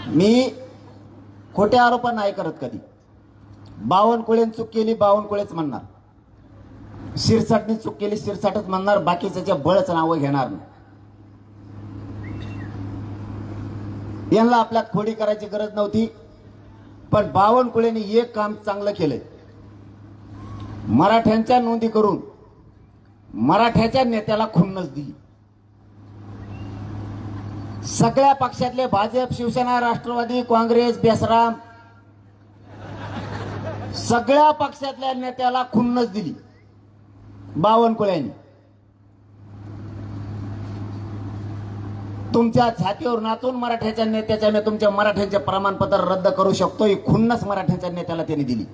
मी खोटे आरोप नाही करत कधी. बावनकुळेन चूक केली बावनकुळेच म्हणणार, शिरसाटने चूक केली शिरसाटच म्हणणार, बाकीच्या बळच नावं घेणार नाही. यांना आपल्यात खोडी करायची गरज नव्हती. पण बावनकुळेने एक काम चांगलं केलंय. मराठ्यांच्या नोंदी करून मराठ्याच्या नेत्याला खुन्नस दिली. सगळ्या पक्षातले भाजप, शिवसेना, राष्ट्रवादी, काँग्रेस, बेसराम सगळ्या पक्षातल्या नेत्याला खुन्नस दिली बावनकुळ्यांनी. तुमच्या छातीवर नाचून मराठ्याच्या नेत्याच्या मी तुमच्या मराठ्यांचे प्रमाणपत्र रद्द करू शकतो ही खुन्नस मराठ्यांच्या नेत्याला त्यांनी दिली.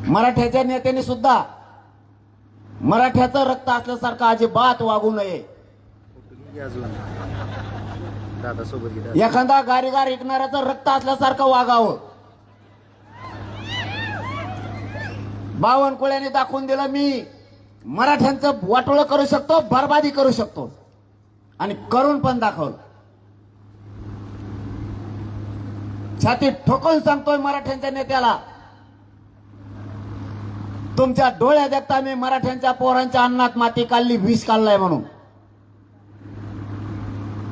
मराठ्याच्या नेत्याने सुद्धा मराठ्याचं रक्त असल्यासारखं अजिबात वागू नये. एखादा गारीगार ऐकणाऱ्याचं रक्त असल्यासारखं वागावं. बावनकुळ्याने दाखवून दिलं मी मराठ्यांचं वाटोळं करू शकतो, बरबादी करू शकतो आणि करून पण दाखवलं. छाती ठोकून सांगतोय मराठ्यांच्या नेत्याला, तुमच्या डोळ्या देखता मी मराठ्यांच्या पोरांच्या अन्नात माती काढली, विष काढलाय म्हणून.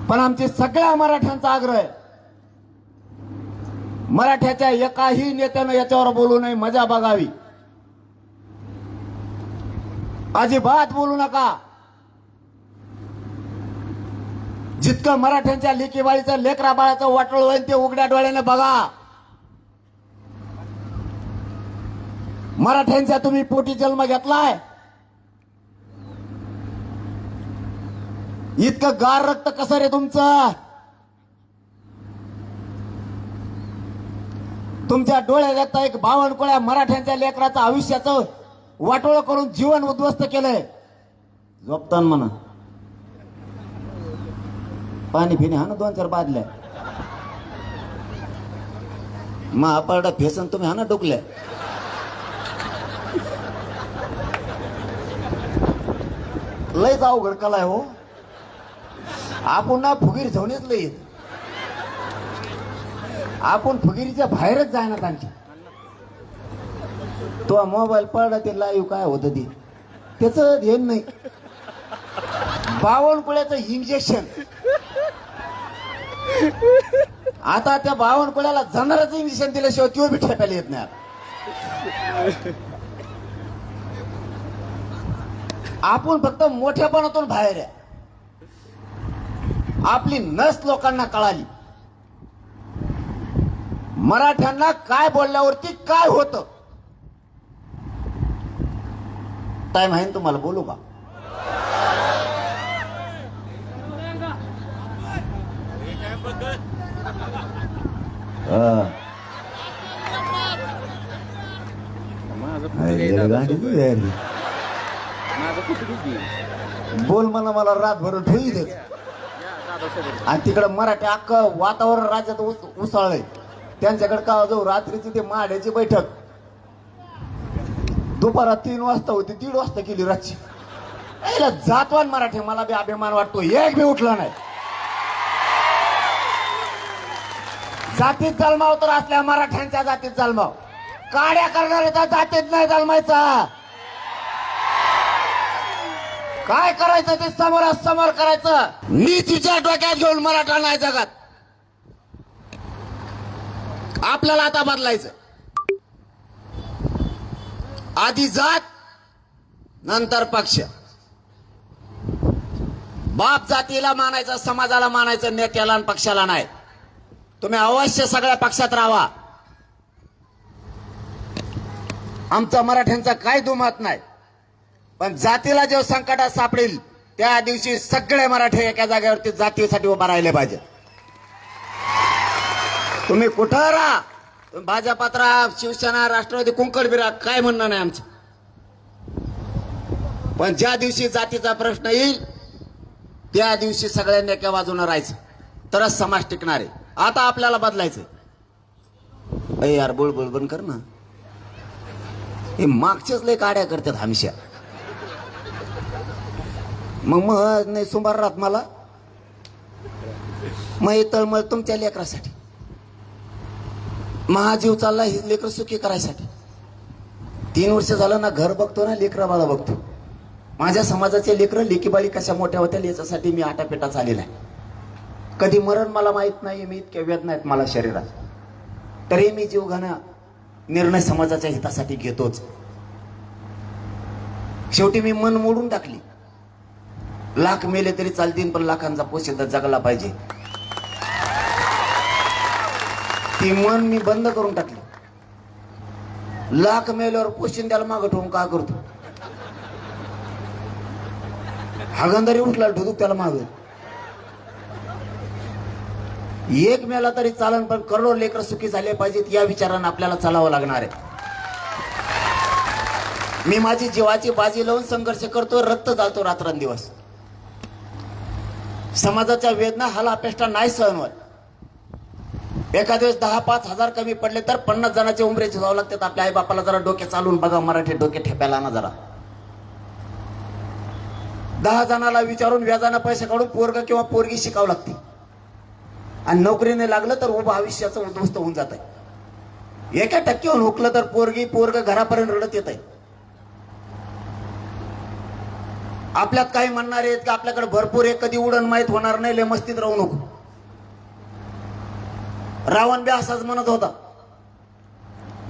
पण आमची सगळ्या मराठ्यांचा आग्रह आहे, मराठ्याच्या एकाही नेत्यानं याच्यावर बोलू नये, मजा बघावी. अजिबात बोलू नका. जितकं मराठ्यांच्या लेकीबाळीचं लेकरा बाळाचं वाटोळ होईल ते उघड्या डोळ्याने बघा. मराठ्यांच्या तुम्ही पोटी जन्म घेतलाय, इतकं गार रक्त कसं रे तुमचं? तुमच्या डोळ्यात देखता एक बावनकुळ्या मराठ्यांच्या लेकराचं आयुष्याचं वाटोळ करून जीवन उद्ध्वस्त केलंय. झोपतान म्हणा पाणी फिने हा ना 2-4 बादल्या महापारडा फेसन तुम्ही हा ना डुकल्या. लयच अवघड कलाय हो. आपण ना फुगीर जाऊनच लय येत, आपण फुगिरीच्या बाहेरच जायना त्यांची. तो मोबाईल पडला ते लाईव्ह काय होत ते त्याच ध्येय नाही. बावनकुळ्याचं इंजेक्शन आता त्या बावनकुळ्याला जाणारच इंजेक्शन दिल्याशिवाय तो बी ठेपायला येत नाही. आपण फक्त मोठ्यापणातून बाहेर आहे. आपली नस लोकांना कळाली. मराठ्यांना काय बोलल्यावरती काय होतं टाइम आहे तुम्हाला बोलू का? बोल म्हणा मला रातभर ठेवी आणि तिकडं मराठी अख्खं वातावरण राज्यात उसळलंय. त्यांच्याकडे का जाऊ रात्रीची ते माड्याची बैठक दुपारात 3 वाजता होती, 1:30 वाजता केली रातची. जातवान मराठी मला बी अभिमान वाटतो, एक बी उठला नाही. जातीत जन्माव तर असल्या मराठ्यांच्या जातीत जन्माव, काड्या करणाऱ्याच्या जातीत नाही जन्मायचा. काय करायचं ते समोरासमोर करायचं. नीतीच्या डोक्यात घेऊन मराठा नाही जगात. आपल्याला आता बदलायचं. आधी जात नंतर पक्ष. बाप जातीला मानायचं, समाजाला मानायचं, नेत्याला आणि पक्षाला नाही. तुम्ही अवश्य सगळ्या पक्षात राहा. आमचा मराठ्यांचा काय दुमत नाही, पण जातीला जेव्हा संकटात सापडेल त्या दिवशी सगळे मराठे एका जागेवरती जातीसाठी उभा राहिले पाहिजे. तुम्ही कुठं राहा, भाजपात राहा, शिवसेना, राष्ट्रवादी, कुंकड बिरा, काय म्हणणं नाही आमचं. पण ज्या दिवशी जातीचा प्रश्न येईल त्या दिवशी सगळ्यांनी एका बाजूने राहायचं, तरच समाज टिकणार आहे. आता आपल्याला बदलायचं. अरे यार बोल बंद कर ना. हे मागच्याच लय काड्या करतात हमेशा. मग नाही सुंबार राहत मला. मग हे तळमळ तुमच्या लेकरासाठी, महाजीव चालला ही लेकर सुखी करायसाठी. 3 वर्ष झालं ना घर बघतो ना लेकरा बाळा बघतो. माझ्या समाजाचे लेकरं लेकीबाळी कशा मोठ्या होत्या याच्यासाठी मी आटापेटा चाललेला आहे. कधी मरण मला माहित नाही, मी इतक्या वेदना आहेत मला शरीरात, तरी मी जीवघेणा निर्णय समाजाच्या हितासाठी घेतोच. शेवटी मी मन मोडून टाकली. लाख मेले तरी चालतील पण लाखांचा पोशिंदा जगला पाहिजे, ती मन मी बंद करून टाकली. लाख मेल्यावर पोशिंद्याला मागं ठेवून का करतो? हागंदारी उठला ढुदूक त्याला माग. एक मेला तरी चालन पण करोडो लेकर सुखी झाले पाहिजेत या विचारानं आपल्याला चालावं लागणार आहे. मी माझी जीवाची बाजी लावून संघर्ष करतो, रक्त जातो रात्रंदिवस. समाजाच्या वेदना हाला अपेष्टा नाही सहन होत. एखाद्या वेळेस 10-5 हजार कमी पडले तर 50 जणांचे उमरे झुजावं लागतात. आपल्या आई बापाला जरा डोके चालून बघा, मराठी डोके ठेपायला ना जरा. 10 जणाला विचारून व्याजानं पैसे काढून पोरग किंवा पोरगी शिकावं लागते. आणि नोकरीने लागलं तर उभं आयुष्याचं उद्ध्वस्त होऊन जात आहे. एका टक्क्यावर हुकलं तर पोरग घरापर्यंत रडत येत आहे. आपल्यात काही म्हणणार आहेत की आपल्याकडे भरपूर आहे, कधी उडण माहीत होणार नाही, लय मस्तीत राहू नको. रावण बी असाच म्हणत होता,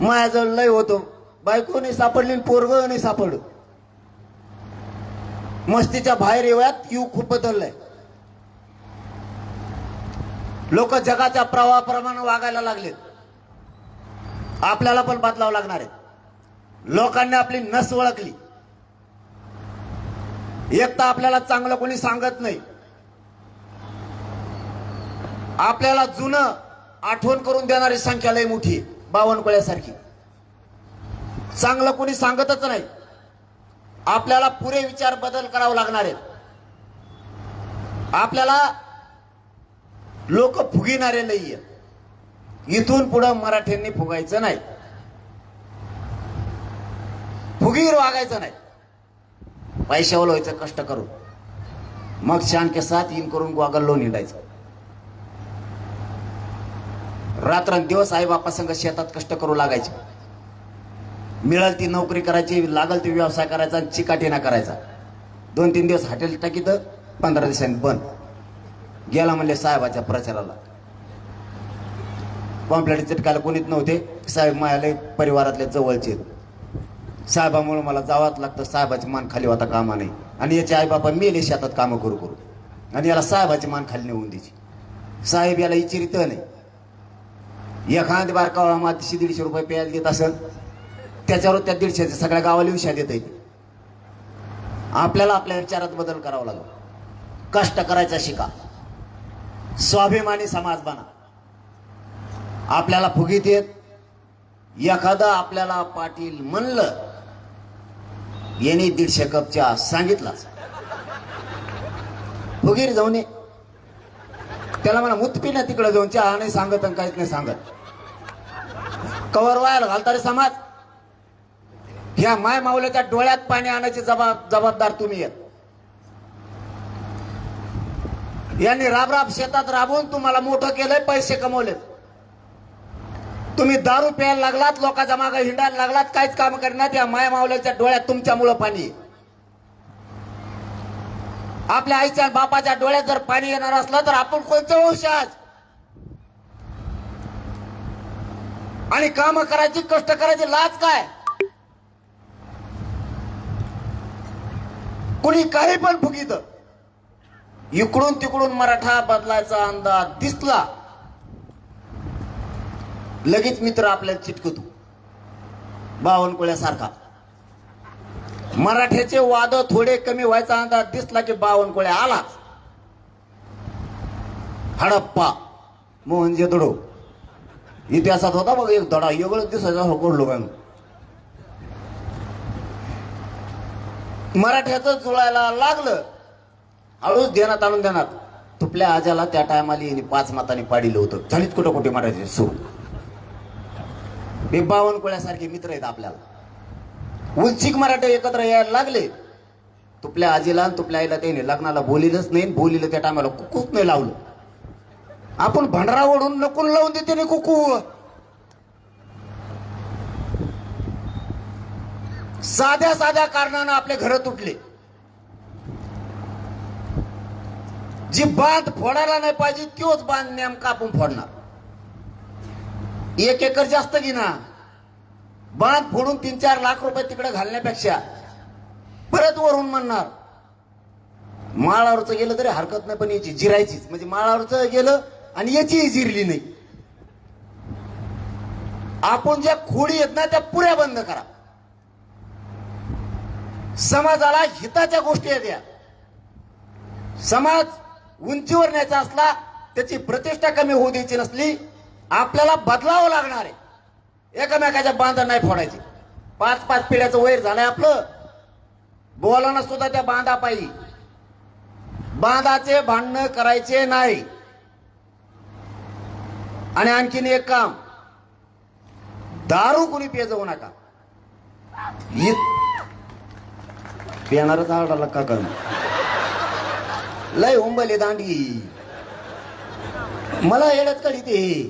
माझ्याजवळ लय होतो, बायको नाही सापडली, पोरग नाही सापडलं. मस्तीच्या बाहेर येऊयात युग खूप बदललंय. लोक जगाच्या प्रवाहाप्रमाणे वागायला लागलेत. आपल्याला पण बदलावं लागणार आहे. लोकांनी आपली नस ओळखली. एक तर आपल्याला चांगलं कोणी सांगत नाही. आपल्याला जुनं आठवण करून देणारी संख्या लय मोठी, बावनकुळ्यासारखी. चांगलं कोणी सांगतच नाही. आपल्याला पुरे विचार बदल करावं लागणार आहेत. आपल्याला लोक फुगिणारे नाहीये. इथून पुढे मराठ्यांनी फुगायचं नाही, फुगीर वागायचं नाही. पैशावर व्हायचं कष्ट करून, मग शान के साथ इन करून गोगल्लो निंडायचं. रात्रंदिवस आई बापा संग शेतात कष्ट करू लागायचे. मिळेल ती नोकरी करायची, लागल ती व्यवसाय करायचा, चिकाटीना करायचा. 2-3 दिवस हॉटेल टाकीत, 15 दिवसांनी बंद. गेला म्हणले साहेबाच्या प्रचाराला. पॉम्पलेट चिटकायला कोणीच नव्हते. साहेब मायाले परिवारातले जवळचे, साहेबामुळे मला जावंच लागतं. साहेबाची मान खाली होता कामा नाही. आणि याचे आई बापा मेले शेतात कामं करू करू, आणि याला साहेबाची मान खाली नेऊन द्यायची. साहेब याला इचिरित नाही. एखादी बारकावळा मातीशी 150 रुपये प्यायला देत असेल, त्याच्यावर त्या 150चे सगळ्या गावाला विषय देता येते. आपल्याला आपल्या विचारात बदल करावा लागेल. कष्ट करायचा शिका, स्वाभिमानी समाज बना. आपल्याला फुगीत येत. एखादा आपल्याला पाटील म्हणलं, यांनी 150 कप चहा सांगितलाच, फुगीर जाऊन ये. त्याला म्हणा मुतपी ना तिकडे जाऊन, चहा नाही सांगत आणि काहीच नाही सांगत. कवर व्हायला घालता रे समाज. ह्या माय माऊल्याच्या डोळ्यात पाणी आणायचे जबाबदार तुम्ही आहेत. यांनी राब शेतात राबवून तुम्हाला मोठं केलंय, पैसे कमवलेत. तुम्ही दारू प्यायला लागलात, लोकांच्या मागे हिंडायला लागलात, काहीच काम करण्यात. या माय माऊल्याच्या डोळ्यात तुमच्यामुळं पाणी. आपल्या आईच्या बापाच्या डोळ्यात जर पाणी येणार असलं तर आपण कोणतं वंशज? आणि काम करायची, कष्ट करायची लाज काय? कुणी काही पण फुगित. इकडून तिकडून मराठा बदलायचा अंदाज दिसला, लगेच मित्र आपल्याला चिटकतो. बावनकुळ्यासारखा मराठ्याचे वाद थोडे कमी व्हायचा अंदाज दिसला की बावनकुळ्या आला. हडप्पा, मोहनजोदडो इतिहासात होता बघ एक धडा, एवढं दिसायचा कोडलो काय. मराठ्याचं जुळायला लागलं, हळूच देण्यात आणून देणार. तुपल्या आजाला त्या टायमाला यांनी 5 मतांनी पाडिलं होतं. झालीच कुठं कुठे मराठी सुरू. हे बावनकुळ्यासारखे मित्र आहेत आपल्याला. उलचिक मराठे एकत्र यायला लागले. तुपल्या आजीला आणि तुपल्या आईला त्याने लग्नाला बोलिलंच नाही. बोलिलं त्या टायमाला कुकूच नाही लावलं. आपण भंडारा ओढून नकून लावून देते ना कुकू. साध्या साध्या कारणानं आपले घर तुटले. जी बांध फोडायला नाही पाहिजे तोच बांध नेमका आपण फोडणार. 1 एकर जास्त घेना, बांध फोडून 3-4 लाख रुपये तिकडे घालण्यापेक्षा परत वरून म्हणणार माळावरचं गेलं तरी हरकत नाही, पण याची जिरायचीच. म्हणजे माळावरचं गेलं आणि याचीही जिरली नाही. आपण ज्या खोडी आहेत ना त्या पुऱ्या बंद करा. समाजाला हिताच्या गोष्टी आहेत या. समाज उंचीवर न्यायचा असला, त्याची प्रतिष्ठा कमी होऊ द्यायची नसली, आपल्याला बदलावं लागणार आहे. एकमेकाच्या बांधा नाही फोडायची. 5-5 पिढ्याचं वैर झालंय आपलं. बोलाना सुद्धा त्या बांधा पाहिजे. बांधाचे भांडणं करायचे नाही. आणि आणखीन एक काम, दारू कुणी पिय जाऊ नका. पिणारच आडाला का करणं लय उंबले दांडी. मला येड्यात काढी ते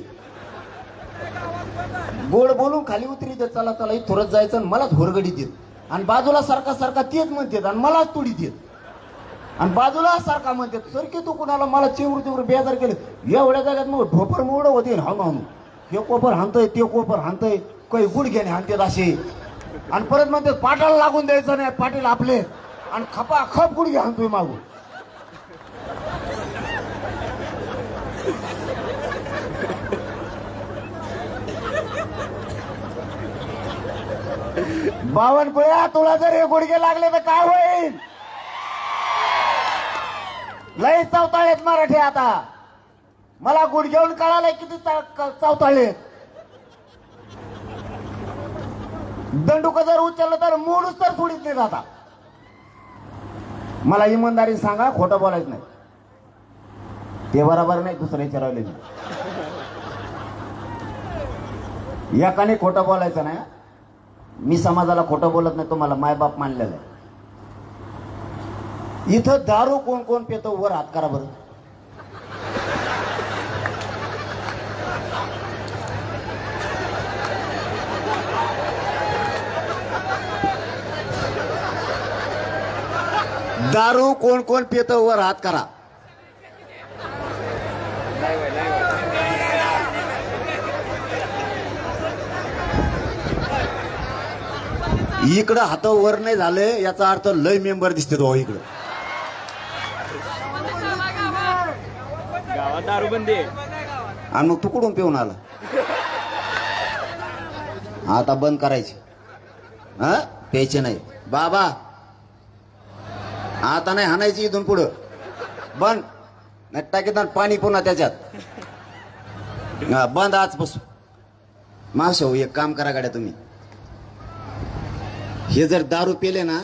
गोड बोलून खाली उतरी देत, चला चला थोडत जायचं आणि मलाच होरगडीत येत. आणि बाजूला सारखा सारखा तेच म्हणतात आणि मलाच तुडीत येत. आणि बाजूला सारखा म्हणतात सरकी तू कुणाला. मला चिवर बेजार केलं. एवढ्या जाग्यात मग ढोपर मोड होते हाणून. हे कोपर हाणतय ते कोपर हाणतय, काही गुडघ्याने हाणतात असे. आणि परत म्हणतात पाटाला लागून द्यायचं नाही, पाटील आपले. आणि खपा खप गुडघे हाणतोय मागून. बावनकुळ्या, तुला जर हे गुडघे लागले तर काय होईल. लय चवताळेत मराठी आता. मला गुडघ्यावरून कळालंय किती चवताळेत. दंडुक जर उचललं तर मोडूच तर सोडीत नाही जाता. मला इमानदारी सांगा, खोटं बोलायचं नाही. ते बरोबर नाही, दुसरे विचारवले. एकाने खोटं बोलायचं नाही. मी समाजाला खोटं बोलत नाही, तुम्हाला मायबाप मानलेलं आहे. इथं दारू कोण कोण पितो वर हात करा बरं. दारू कोण कोण पितो वर हात करा. इकडं हात वर नाही झाले याचा अर्थ लय मेंबर दिसते तो इकडं. गावात दारूबंदी. आणि मग तू कुठून पिऊन आला. आता बंद करायची. हा प्यायचे नाही बाबा. आता नाही हाणायची इथून पुढं. बंद. नाही टाकीत पाणी पुन्हा त्याच्यात. बंद आजपासून. मावशे एक काम करा गाड्या तुम्ही. हे जर दारू पेले ना,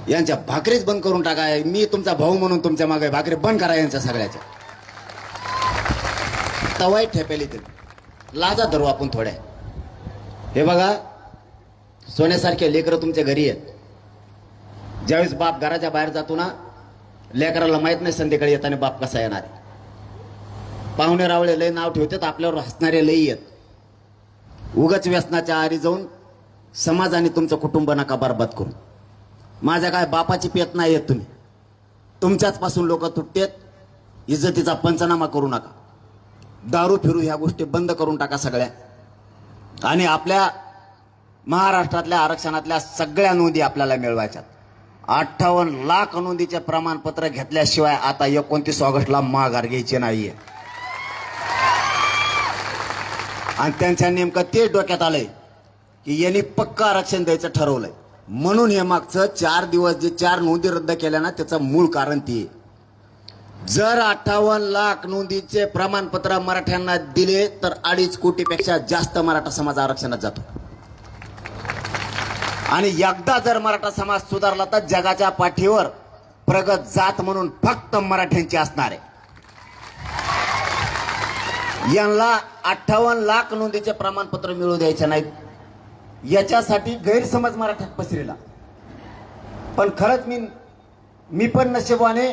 यांच्या भाकरीच बंद करून टाका. मी तुमचा भाऊ म्हणून तुमच्या मागे भाकरी बंद करा यांच्या सगळ्याच्या. तवाई ठेपेली ते लाजा धरू आपण थोड्या. हे बघा, सोन्यासारखे लेकरं तुमच्या घरी आहेत. ज्यावेळेस बाप घराच्या बाहेर जातो ना, लेकराला माहित नाही संध्याकाळी येताना बाप कसा येणार. पाहुणे रावळे लय नाव ठेवतात, आपल्यावर हसणारे लई आहेत. उगाच व्यसनाच्या आरी जाऊन समाज आणि तुमचं कुटुंब नका बरबाद करू. माझ्या काय बापाची पेत नाही येत तुम्ही. तुमच्याच पासून लोक तुटतेत. इज्जतीचा पंचनामा करू नका. दारू फिरू ह्या गोष्टी बंद करून टाका सगळ्या. आणि आपल्या महाराष्ट्रातल्या आरक्षणातल्या सगळ्या नोंदी आपल्याला मिळवायच्यात. 58 लाख नोंदीचे प्रमाणपत्र घेतल्याशिवाय आता 29 ऑगस्टला माघार घ्यायची नाहीये. आणि त्यांच्या नेमकं ते डोक्यात आलंय की यांनी पक्का आरक्षण द्यायचं ठरवलंय. म्हणून हे मागचं 4 दिवस जे 4 नोंदी रद्द केल्या ना, त्याचं मूळ कारण ती. जर 58 लाख नोंदीचे प्रमाणपत्र मराठ्यांना दिले तर 2.5 कोटीपेक्षा जास्त मराठा समाज आरक्षणात जातो. आणि एकदा जर मराठा समाज सुधारला तर जगाच्या पाठीवर प्रगत जात म्हणून फक्त मराठ्यांची असणार आहे. यांना 58 लाख नोंदीचे प्रमाणपत्र मिळू द्यायचे नाहीत. याच्यासाठी गैरसमज मराठ्यात पसरला. पण खरंच मी पण नशिबाने,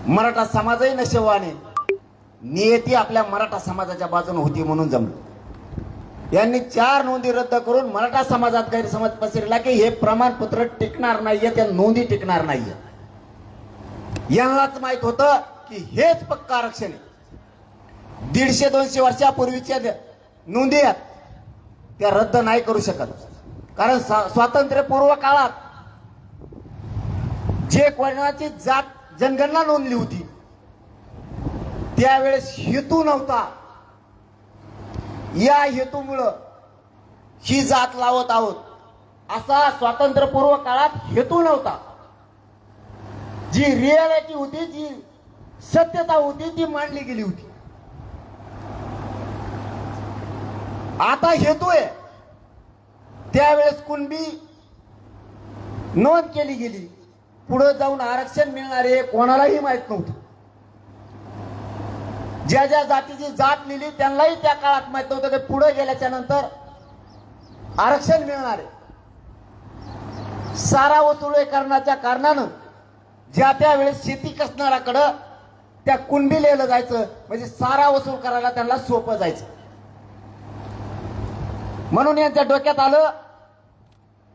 मराठा समाजही नशिबाने नियती आपल्या मराठा समाजाच्या बाजूने होती म्हणून जमलं. यांनी 4 नोंदी रद्द करून मराठा समाजात गैरसमज पसरला की हे प्रमाणपत्र टिकणार नाहीये, त्या नोंदी टिकणार नाहीये. यांनाच माहित होतं की हेच पक्क आरक्षण आहे. 150-200 वर्षापूर्वीच्या नोंदी आहेत त्या रद्द नाही करू शकत. कारण स्वातंत्र्यपूर्व काळात जे कोणाची जात जनगणना नोंदली होती त्यावेळेस हेतू नव्हता. या हेतूमुळं ही जात लावत आहोत असा स्वातंत्र्यपूर्व काळात हेतू नव्हता. जी रियालिटी होती, जी सत्यता होती ती मांडली गेली होती. आता हेतू आहे. त्यावेळेस कुणबी नोंद केली गेली. पुढे जाऊन आरक्षण मिळणार आहे कोणालाही माहित नव्हतं. ज्या ज्या जातीची जात लिहिली त्यांनाही त्या काळात माहित नव्हतं की पुढे गेल्याच्या नंतर आरक्षण मिळणार आहे. सारा वसुलीकरणाच्या कारणानं ज्या त्यावेळेस शेती कसणाऱ्याकडं त्या कुणबी लिहिलं जायचं, म्हणजे सारा वसूल करायला त्यांना सोपं जायचं. म्हणून यांच्या डोक्यात आलं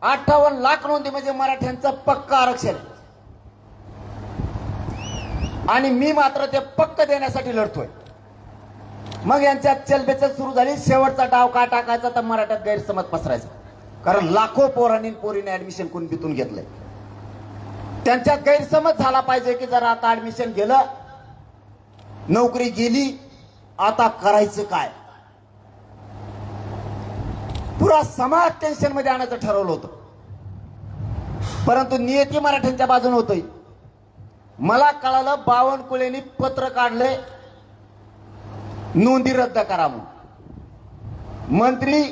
58 लाख नोंदी म्हणजे मराठ्यांचं पक्क आरक्षण. आणि मी मात्र ते पक्क देण्यासाठी लढतोय. मग यांच्यात चलबेचल सुरू झाली. शेवटचा डाव का टाकायचा तर मराठ्यात गैरसमज पसरायचा. कारण लाखो पोरांनी पोरीने ऍडमिशन कुणबीतून घेतलंय. त्यांच्यात गैरसमज झाला पाहिजे की जर आता ऍडमिशन गेलं, नोकरी गेली, आता करायचं काय. पुरा समाज टेन्शन मध्ये आणायचं ठरवलं होतं. परंतु नियती मराठ्यांच्या बाजूने होती. मला कळालं बावनकुळेंनी पत्र काढले नोंदी रद्द करा म्हणून. मंत्री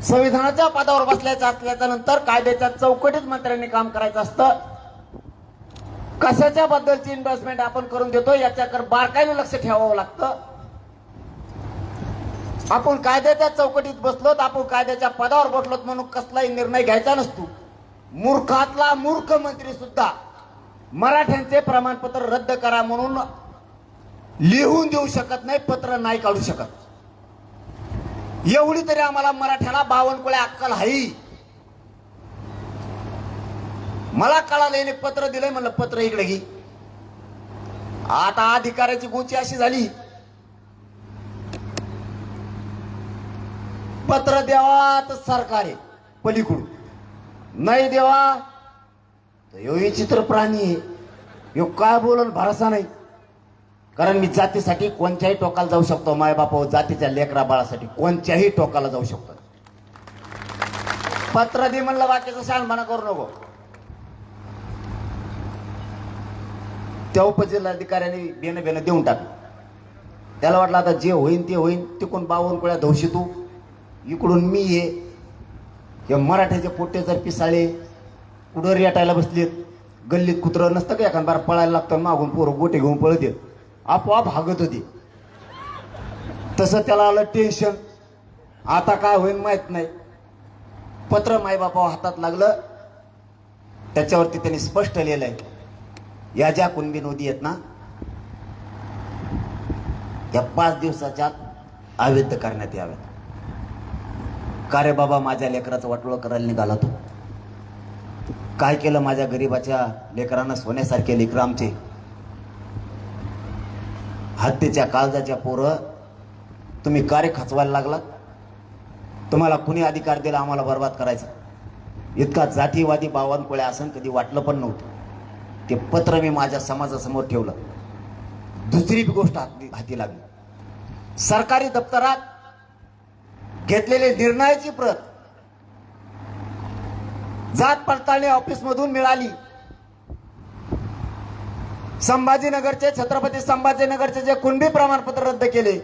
संविधानाच्या पदावर बसल्याचं असल्याच्या नंतर कायद्याच्या चौकटीत मंत्र्यांनी काम करायचं असतं. कशाच्या बद्दलची इन्व्हेस्टमेंट आपण करून देतो याच्याकडे बारकाईने लक्ष ठेवावं लागतं. आपण कायद्याच्या चौकटीत बसलोत, आपण कायद्याच्या पदावर बसलोत म्हणून कसलाही निर्णय घ्यायचा नसतो. मूर्खातला मूर्ख मंत्री सुद्धा मराठ्यांचे प्रमाणपत्र रद्द करा म्हणून लिहून देऊ शकत नाही, पत्र नाही काढू शकत. एवढी तरी आम्हाला मराठ्याला बावनकुळे अक्कल आहे. मला कळालं याने पत्र दिलंय, म्हणलं पत्र इकडे घे. आता अधिकाऱ्याची गोची अशी झाली, पत्र द्यावा तर सरकार आहे पलीकडून, नाही देवा तर ह्यो विचित्र प्राणी आहे. ह्यो काय बोलल भरोसा नाही. कारण मी जातीसाठी कोणत्याही टोकाला जाऊ शकतो. मायबापा जातीच्या लेकरा बाळासाठी कोणत्याही टोकाला जाऊ शकतो. पत्र दे म्हणलं, बाकीचं शहाणपणा करू नको. त्या उपजिल्हाधिकाऱ्यांनी बेन देऊन टाकलं. त्याला वाटलं आता जे होईन ते होईन. तिकडून बावनकुळ्या धवशी तू, इकडून मी ये. हे मराठ्याचे पोटे जर पिसाळे कुठं रेटायला बसलेत. गल्लीत कुत्रं नसतं का एखाद बार पळायला लागतं, मागून पोरं गोटे घेऊन पळत येत, आपोआप हागत होती. तसं त्याला आलं टेन्शन. आता काय होईल माहित नाही. पत्र मायबापा हातात लागलं. त्याच्यावरती त्यांनी स्पष्ट लिहिलंय, या ज्या कुणबी नोंदी आहेत ना त्या 5 दिवसाच्या अवैध करण्यात याव्यात. का रे बाबा, माझ्या लेकराचं वाटोळं करायला निघाला तू. काय केलं माझ्या गरीबाच्या लेकरांना. सोन्यासारखे लेकरं आमचे, हत्तीच्या काळजाच्या पोरं तुम्ही का रे खचवायला लागलात. तुम्हाला कुणी अधिकार दिला आम्हाला बर्बाद करायचा. इतका जातीवादी बावनकुळे असं कधी वाटलं पण नव्हतं. ते पत्र मी माझ्या समाजासमोर ठेवलं. दुसरी गोष्ट हाती लागली. सरकारी दप्तरात घेतलेली निर्णयाची प्रत जात पडताळणी ऑफिस मधून मिळाली. संभाजीनगरचे, छत्रपती संभाजीनगरचे जे कुणबी प्रमाणपत्र रद्द केले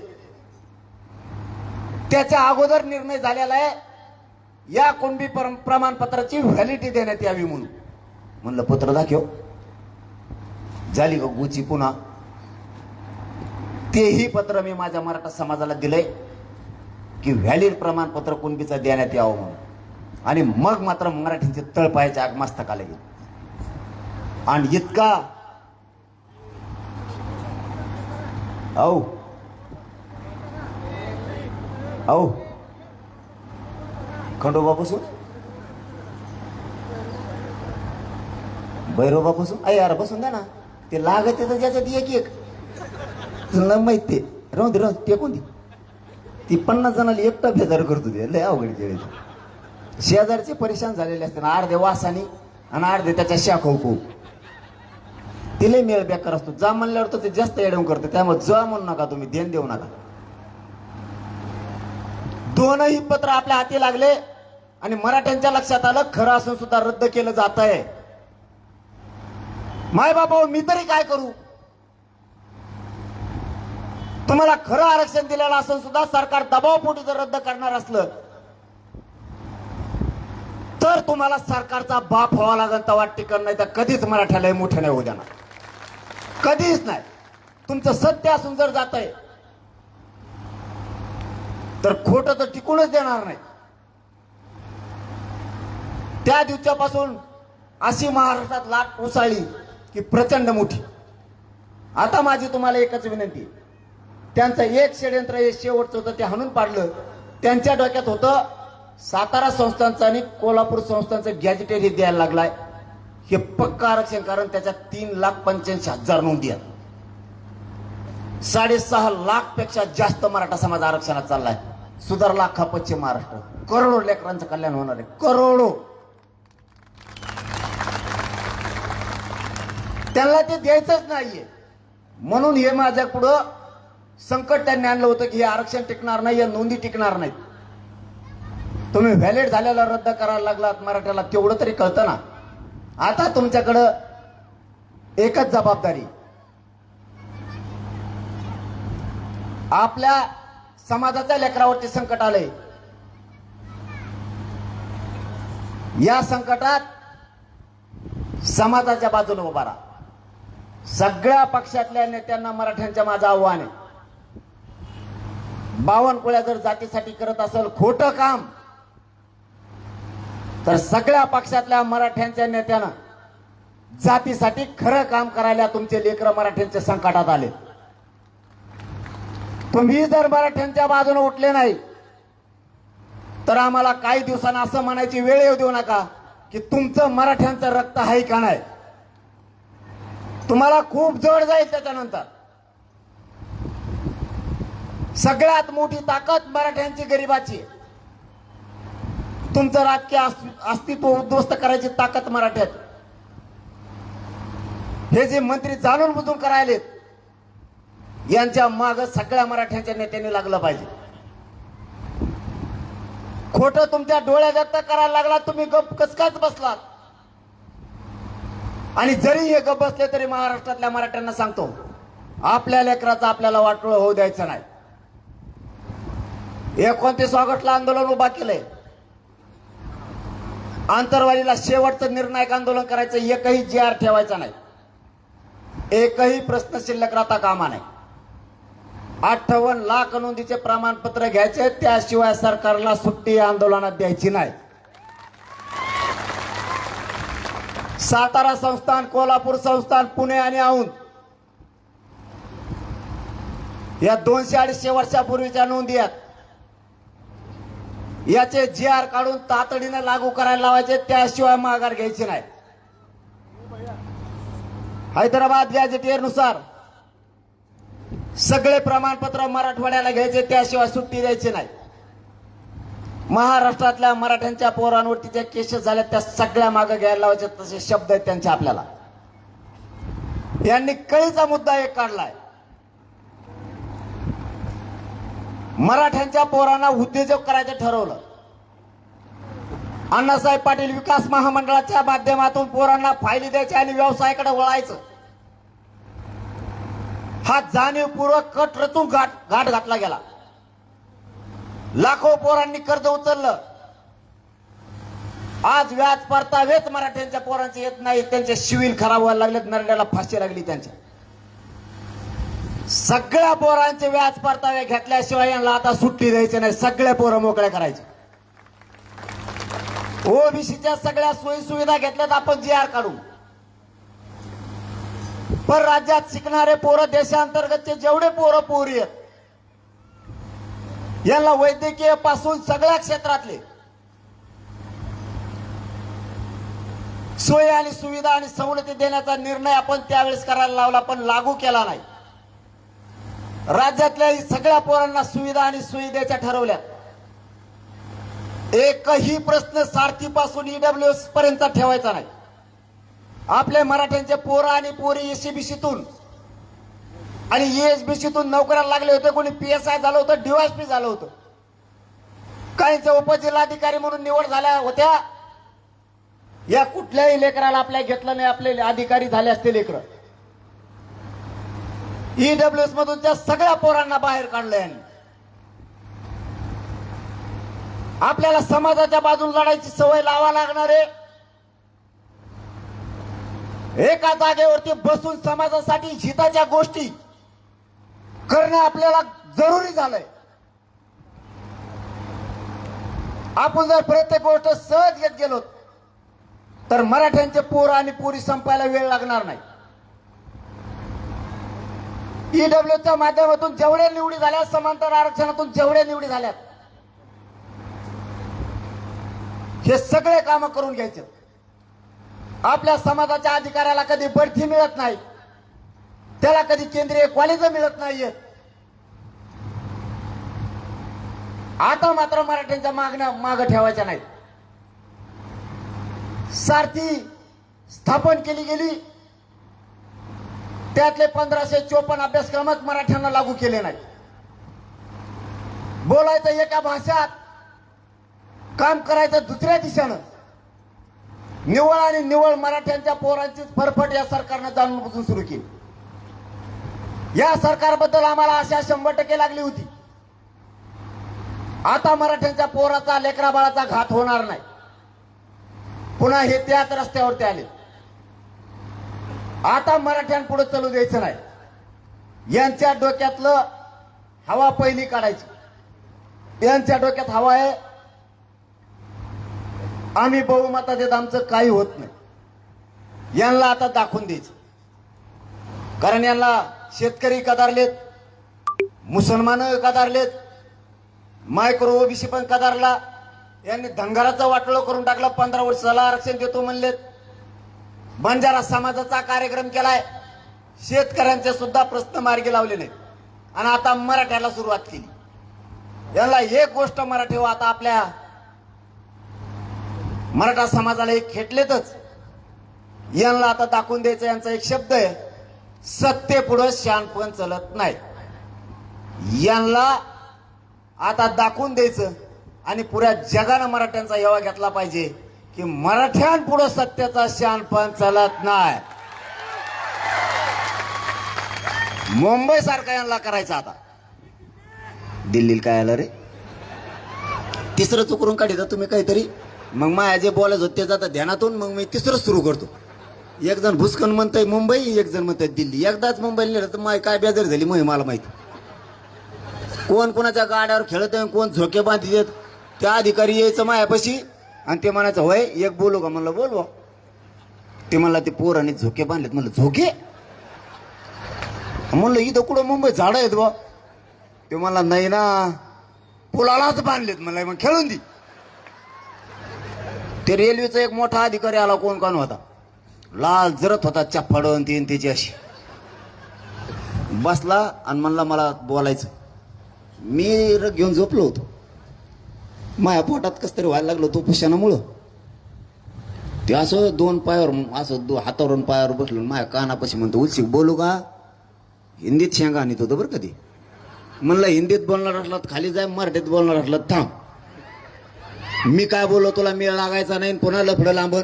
त्याच्या अगोदर निर्णय झालेला आहे या कुणबी प्रमाणपत्राची व्हॅलिडिटी देण्यात यावी म्हणून. म्हणलं पत्र दाखव. झाली ग गुची पुन्हा. तेही पत्र मी माझ्या मराठा समाजाला दिलंय की व्हॅलिड प्रमाणपत्र कुणबीचं देण्यात यावं म्हणून. आणि मग मात्र मराठींचे तळपायाच्या आग मस्तकाला गेले. आणि इतका औ औ खंडोबापासून भैरोबापासून अय यार बसून द्या ना. ते लागत तर ज्याच्यात एक एक तुला माहित ते राहून दे ते कोणती ती 50 जणांना एकटा बेजार करतो ते लय अवघड केले. शेजारचे परेशान झालेले असते ना अर्धे वासानी आणि अर्धे त्याच्या शाखो तिला मेळ बेकार असतो. जा म्हणल्यावर तर ते जास्त एडवून करतो. त्यामुळे जा म्हणू नका तुम्ही देण देऊ नका. दोनही पत्र आपल्या हाती लागले आणि मराठ्यांच्या लक्षात आलं खरं असून सुद्धा रद्द केलं जात आहे. माय बाबा मी तरी काय करू. तुम्हाला खरं आरक्षण दिलेलं असून सुद्धा सरकार दबावपोटी जर रद्द करणार असलं तर तुम्हाला सरकारचा बाप व्हावा लागेल. तवा टिकन नाही तर कधीच मराठ्याला मोठं नाही होऊ देणार. कधीच नाही. तुमचं सत्य असून जर जात आहे तर खोटं तर टिकूनच देणार नाही. त्या दिवसापासून अशी महाराष्ट्रात लाट उसळली की प्रचंड मोठी. आता माझी तुम्हाला एकच विनंती. त्यांचं एक षडयंत्र हे शेवटचं होतं ते हाणून पाडलं. त्यांच्या डोक्यात होतं सातारा संस्थांचं आणि कोल्हापूर संस्थांचं गॅजेटेड हे द्यायला लागलाय. हे पक्का आरक्षण कारण त्याच्यात 3,85,000 नोंदी आहेत. 6.5 लाख पेक्षा जास्त मराठा समाज आरक्षणात चाललाय. सुधारला अख्खा पश्चिम महाराष्ट्र. करोडो लेकरांचं कल्याण होणार आहे. करोडो. त्यांना ते द्यायचंच नाहीये म्हणून हे माझ्या पुढं संकट त्यांनी आणलं होतं की हे आरक्षण टिकणार नाही, या नोंदी टिकणार नाहीत. तुम्ही व्हॅलिड झालेला रद्द करायला लागलात मराठ्याला तेवढं तरी कळतं ना. आता तुमच्याकडं एकच जबाबदारी. आपल्या समाजाच्या लेकरावरती संकट आलंय. या संकटात समाजाच्या बाजूने उभा राहा. सगळ्या पक्षातल्या नेत्यांना मराठ्यांच्या माझं आव्हान आहे. बावनकुळ्या जर जातीसाठी करत असेल खोटं काम तर सगळ्या पक्षातल्या मराठ्यांच्या नेत्यानं जातीसाठी खरं काम करायला तुमचे लेकरं मराठ्यांच्या संकटात आले. तुम्ही जर मराठ्यांच्या बाजूने उठले नाही तर आम्हाला काही दिवसांना असं म्हणायची वेळ येऊ देऊ नका की तुमचं मराठ्यांचं रक्त आहे का नाही. तुम्हाला खूप जड जाईल त्याच्यानंतर. सगळ्यात मोठी ताकद मराठ्यांची गरिबाची. तुमचं राजकीय अस्तित्व उद्ध्वस्त करायची ताकद मराठ्यात. हे जे मंत्री जाणून बुजून करायलेत यांच्या माग सगळ्या मराठ्यांच्या नेत्यांनी लागलं पाहिजे. खोटं तुमच्या डोळ्यात व्यक्त करायला लागला तुम्ही गप कसकाच बसलात. आणि जरी हे गप बसले तरी महाराष्ट्रातल्या मराठ्यांना सांगतो आपल्या लेकराचं आपल्याला वाटोळं होऊ द्यायचं नाही. 29 ऑगस्टला आंदोलन उभा केलंय. आंतरवालीला शेवटचं निर्णायक आंदोलन करायचं. एकही GR ठेवायचा नाही. एकही प्रश्न शिल्लक राहता कामा नाही. 58 लाख नोंदीचे प्रमाणपत्र घ्यायचे. त्याशिवाय सरकारला सुट्टी आंदोलनात द्यायची नाही. सातारा संस्थान, कोल्हापूर संस्थान, पुणे आणि औंध या 200-250 वर्षापूर्वीच्या नोंदी आहेत. याचे GR काढून तातडीने लागू करायला लावायचे. त्याशिवाय माघार घ्यायची नाही. हैदराबाद गॅजेटियर नुसार सगळे प्रमाणपत्र मराठवाड्याला घ्यायचे. त्याशिवाय सुट्टी द्यायची नाही. महाराष्ट्रातल्या मराठ्यांच्या पोरांवरती ज्या केसेस झाल्या त्या सगळ्या मागे घ्यायला लावायचे. तसे शब्द आहेत त्यांचे आपल्याला. यांनी कळीचा मुद्दा एक काढलाय. मराठ्यांच्या पोरांना उद्योजक करायचं ठरवलं. अण्णासाहेब पाटील विकास महामंडळाच्या माध्यमातून पोरांना फायली द्यायची आणि व्यवसायाकडे वळायचं. हा जाणीवपूर्वक कट रचून घाट घातला गेला. लाखो पोरांनी कर्ज उचललं. आज व्याज परतावेच मराठ्यांच्या पोरांचे येत नाही. त्यांचे शिवील खराब व्हायला लागलेत. नरड्याला फाशी लागली त्यांच्या. सगळ्या पोरांचे व्याज परतावे घेतल्याशिवाय यांना आता सुट्टी द्यायची नाही. सगळे पोरं मोकळे करायचे. ओबीसीच्या सगळ्या सोयी सुविधा घेतल्यात आपण GR काढू. परराज्यात शिकणारे पोरं, देशांतर्गतचे जेवढे पोरं पोरी आहेत, यांना वैद्यकीय पासून सगळ्या क्षेत्रातले सोयी आणि सुविधा आणि सवलती देण्याचा निर्णय आपण त्यावेळेस करायला लावला, पण लागू केला नाही. राज्यातल्या सगळ्या पोरांना सुविधा आणि सोयी द्यायच्या ठरवल्या. एकही प्रश्न सारथीपासून ईडब्ल्यूएस पर्यंत ठेवायचा नाही. आपले मराठ्यांचे पोरं आणि पोरी एसीबीसीतून आणि ESBCतून नोकऱ्याला लागले होते. कोणी PSI झालं होतं, DYSP झालं होतं. काहींच्या उपजिल्हाधिकारी म्हणून निवड झाल्या होत्या. या कुठल्याही लेकराला आपल्या घेतलं नाही, आपले अधिकारी झाले असते लेकर. EWS मधून त्या सगळ्या पोरांना बाहेर काढलंय. आपल्याला समाजाच्या बाजून लढायची सवय लावा लागणार आहे. एका जागेवरती बसून समाजासाठी हिताच्या गोष्टी करणं आपल्याला जरुरी झालंय. आपण जर प्रत्येक गोष्ट सहज घेत गेलो तर मराठ्यांचे पोरं आणि पोरी संपायला वेळ लागणार नाही. EWSच्या माध्यमातून जेवढे निवडी झाल्या, समांतर आरक्षणातून जेवढे निवडी झाल्यात, हे सगळे काम करून घ्यायचे. आपल्या समाजाच्या अधिकाऱ्याला कधी बढती मिळत नाही, त्याला कधी केंद्रीय कॉलेज मिळत नाहीये. आता मात्र मराठ्यांच्या मागण्या मागे ठेवायच्या नाहीत. सारथी स्थापन केली गेली, त्यातले 1554 अभ्यासक्रमच मराठ्यांना लागू केले नाही. बोलायचं एका भाषात, काम करायचं दुसऱ्या दिशेनं. निवळ आणि निवळ मराठ्यांच्या पोरांची फरफट या सरकारनं जाणून बुजून सुरू केली. या सरकारबद्दल आम्हाला आशा 100% लागली होती. आता मराठ्यांच्या पोराचा, लेकरा बाळाचा घात होणार नाही. पुन्हा हे त्याच रस्त्यावरती आले. आता मराठ्यांपुढे चालू द्यायचं नाही. यांच्या डोक्यातलं हवा पहिली काढायची. यांच्या डोक्यात हवा आहे आम्ही बहुमतात देत, आमचं काही होत नाही. यांना आता दाखवून द्यायचं. कारण यांना शेतकरी कदारलेत, मुसलमान कदारलेत, मायक्रो ओबीसी पण कदारला. यांनी धनगराचं वाटोळं करून टाकलं. 15 वर्ष झालं आरक्षण देतो म्हणलेत. बंजारा समाजाचा कार्यक्रम केलाय. शेतकऱ्यांचे सुद्धा प्रश्न मार्गी लावले नाहीत आणि आता मराठ्याला सुरुवात केली. यांना एक गोष्ट मराठी आता आपल्या मराठा समाजाला एक खेटलेतच. यांना आता दाखवून द्यायचं. यांचा एक शब्द आहे, सत्तेपुढं शहाणपण चलत नाही. यांना आता दाखवून द्यायचं आणि पुऱ्या जगानं मराठ्यांचा हेवा घेतला पाहिजे की मराठ्यांपुढं सत्तेचा शहाणपण चलत नाही. मुंबई सारखा यांना करायचं. आता दिल्लीला काय आलं रे, तिसरं चुकरून काढिता तुम्ही काहीतरी. मग माया जे बोलायचं होते ते जातं ध्यानातून. मग मी तिसरं सुरू करतो. एक जण भुसकन म्हणतंय मुंबई, एक जण म्हणतंय दिल्ली. एकदाच मुंबईला नेलं तर माय काय बेजार झाली मला माहिती. कोण कोणाच्या गाड्यावर खेळत आहे, कोण झोके बांधित आहेत. त्या अधिकारी यायचं मायापाशी आणि ते म्हणायचं होय एक बोलू का. म्हणलं बोलवा. ते म्हणला ते पोरांनी झोके बांधलेत. म्हणलं झोके. म्हणलं इथं कुठं मुंबई झाडं आहेत बा. ते म्हणला नाही ना, पुलालाच बांधलेत. म्हणलं मग खेळून दे. ते रेल्वेचा एक मोठा अधिकारी आला. कोण होता, लाल जरत होता, चप्पाडून तीन त्याची अशी बसला आणि म्हणला मला बोलायचं. मी घेऊन झोपलो होतो. माया पोटात कस तरी व्हायला लागलो तो पुशानामुळं. ते असं 2 पायावर असं हातावरून पायावर बसलो. माया कानापाशी म्हणतो उलशिक बोलू का. हिंदीत शेंगा आणत होतं बरं कधी. म्हणलं हिंदीत बोलणार असलं खाली जाय, मराठीत बोलणार असलं थांब. मी काय बोललो तुला मेळ लागायचा नाही, पुन्हा लफडं लांबन.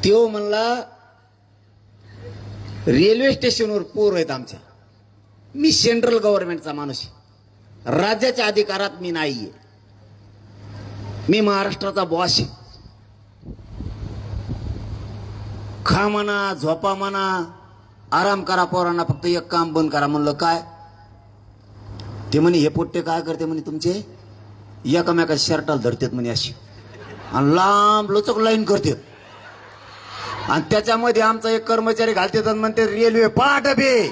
त्यो म्हणला रेल्वे स्टेशनवर पोर आहेत आमच्या. मी सेंट्रल गव्हर्नमेंटचा माणूस आहे, राज्याच्या अधिकारात मी नाहीये. मी महाराष्ट्राचा बॉस आहे. खा म्हणा, झोपा म्हणा, आराम करा, पोरांना फक्त एक काम बंद करा. म्हणलं काय. ते म्हणे हे पोट्टे काय करते म्हणे तुमचे, एकामेका शर्टाला धरतात म्हणे अशी आणि लांब लोचक लाईन करतात. आणि त्याच्यामध्ये आमचा एक कर्मचारी घालते तर म्हणते रेल्वे पळा डबे.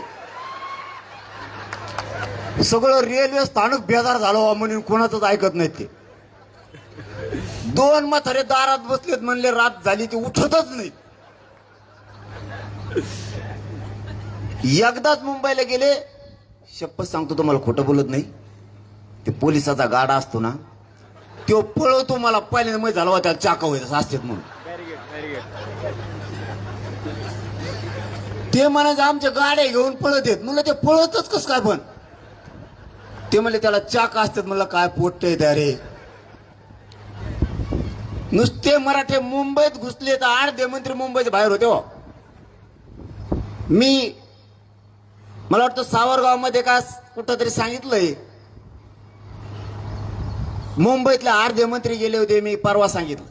सगळं रेल्वे स्थानक बेजार झालं म्हणून कोणाचंच ऐकत नाही ते. 2 म्हातारे दारात बसलेत म्हणले रात झाली ते उठतच नाही. एकदाच मुंबईला गेले, शपथ सांगतो तुम्हाला खोटं बोलत नाही, ते पोलिसाचा गाडा असतो ना तो पळवतो मला पहिल्यांदा माहिती झाला त्याला चाका व्हायचं असतात म्हणून. ते म्हणायचं आमच्या गाड्या घेऊन पळत येत. म्हणलं ते पळतच कस काय पण. ते म्हणले त्याला चाका असतात. म्हणलं काय पोटतंय त्या रे. नुसते मराठे मुंबईत घुसले तर 8 मंत्री मुंबईच्या बाहेर होते. मला वाटतं सावरगाव मध्ये का कुठं तरी सांगितलंय, मुंबईतले 8 मंत्री गेले होते. मी परवा सांगितलं